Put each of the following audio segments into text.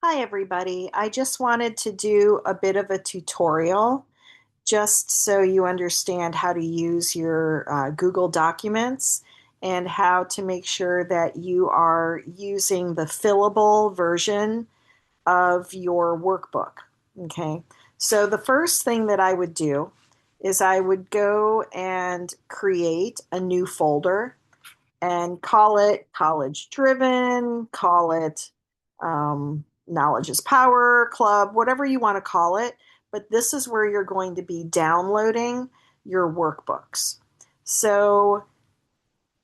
Hi everybody. I just wanted to do a bit of a tutorial just so you understand how to use your Google Documents and how to make sure that you are using the fillable version of your workbook. Okay. So the first thing that I would do is I would go and create a new folder and call it college driven, call it knowledge is power club, whatever you want to call it. But this is where you're going to be downloading your workbooks. So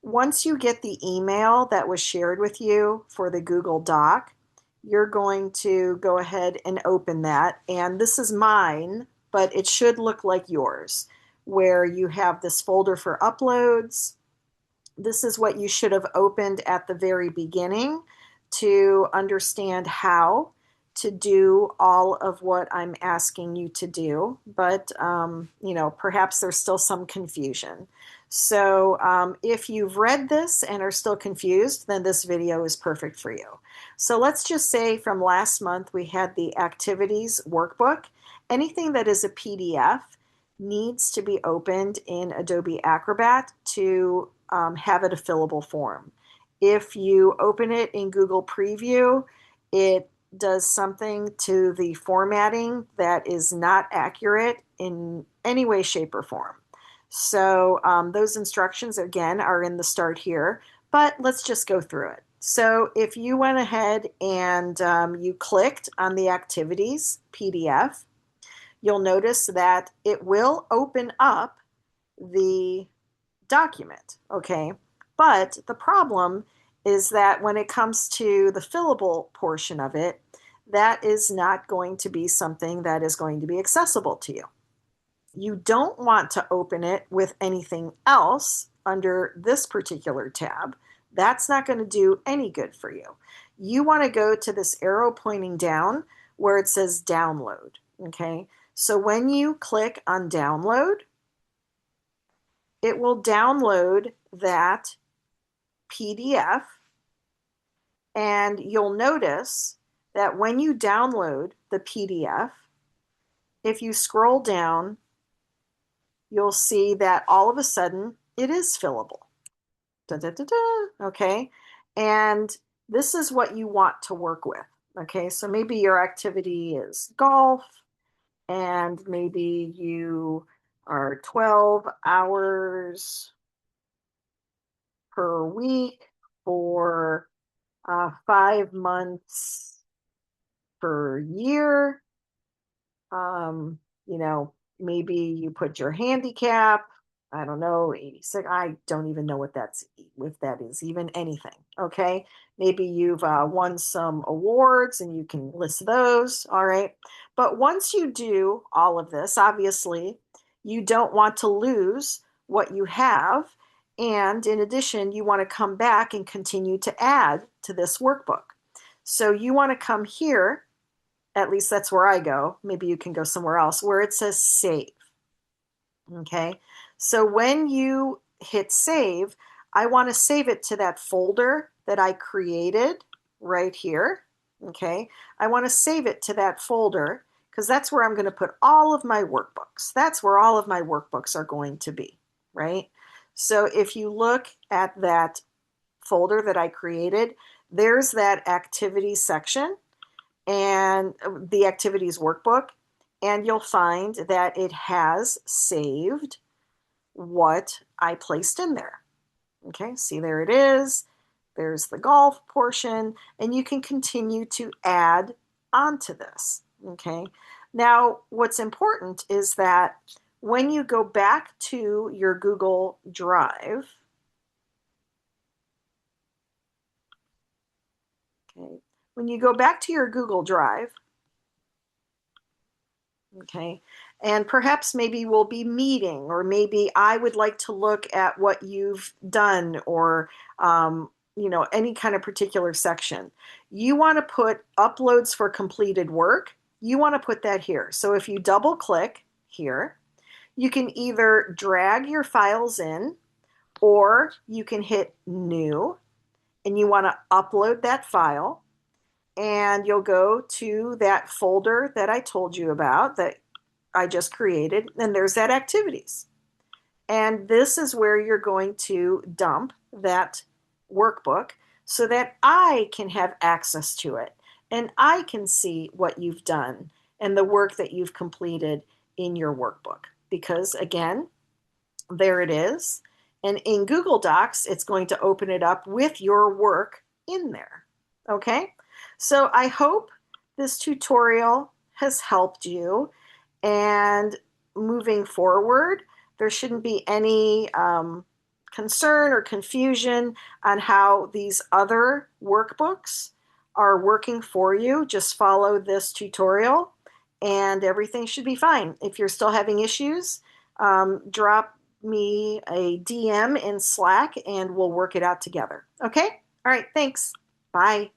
once you get the email that was shared with you for the Google Doc, you're going to go ahead and open that. And this is mine, but it should look like yours, where you have this folder for uploads. This is what you should have opened at the very beginning to understand how to do all of what I'm asking you to do. But, perhaps there's still some confusion. So if you've read this and are still confused, then this video is perfect for you. So let's just say from last month, we had the activities workbook. Anything that is a PDF needs to be opened in Adobe Acrobat to have it a fillable form. If you open it in Google Preview, it does something to the formatting that is not accurate in any way, shape, or form. So those instructions, again, are in the start here, but let's just go through it. So if you went ahead and you clicked on the activities PDF, you'll notice that it will open up the document, okay? But the problem is that when it comes to the fillable portion of it, that is not going to be something that is going to be accessible to you. You don't want to open it with anything else under this particular tab. That's not going to do any good for you. You want to go to this arrow pointing down where it says download, okay? So when you click on download, it will download that PDF, and you'll notice that when you download the PDF, if you scroll down, you'll see that all of a sudden it is fillable. Da, da, da, da, okay? And this is what you want to work with, okay? So maybe your activity is golf, and maybe you are 12 hours per week for 5 months per year. Um, Maybe you put your handicap, I don't know, 86. I don't even know what that's if that is even anything. Okay. Maybe you've won some awards and you can list those. All right. But once you do all of this, obviously, you don't want to lose what you have. And in addition, you want to come back and continue to add to this workbook. So you want to come here, at least that's where I go. Maybe you can go somewhere else where it says save. Okay. So when you hit save, I want to save it to that folder that I created right here. Okay. I want to save it to that folder because that's where I'm going to put all of my workbooks. That's where all of my workbooks are going to be, right? So if you look at that folder that I created, there's that activity section and the activities workbook, and you'll find that it has saved what I placed in there. Okay, see, there it is. There's the golf portion, and you can continue to add onto this. Okay, now what's important is that when you go back to your Google Drive, okay, when you go back to your Google Drive, okay, and perhaps maybe we'll be meeting, or maybe I would like to look at what you've done, or any kind of particular section. You want to put uploads for completed work. You want to put that here. So if you double click here, you can either drag your files in, or you can hit new, and you want to upload that file. and you'll go to that folder that I told you about that I just created, and there's that activities. And this is where you're going to dump that workbook so that I can have access to it and I can see what you've done and the work that you've completed in your workbook. Because again, there it is. And in Google Docs, it's going to open it up with your work in there. Okay? So I hope this tutorial has helped you. And moving forward, there shouldn't be any concern or confusion on how these other workbooks are working for you. Just follow this tutorial and everything should be fine. If you're still having issues, drop me a DM in Slack and we'll work it out together. Okay? All right, thanks. Bye.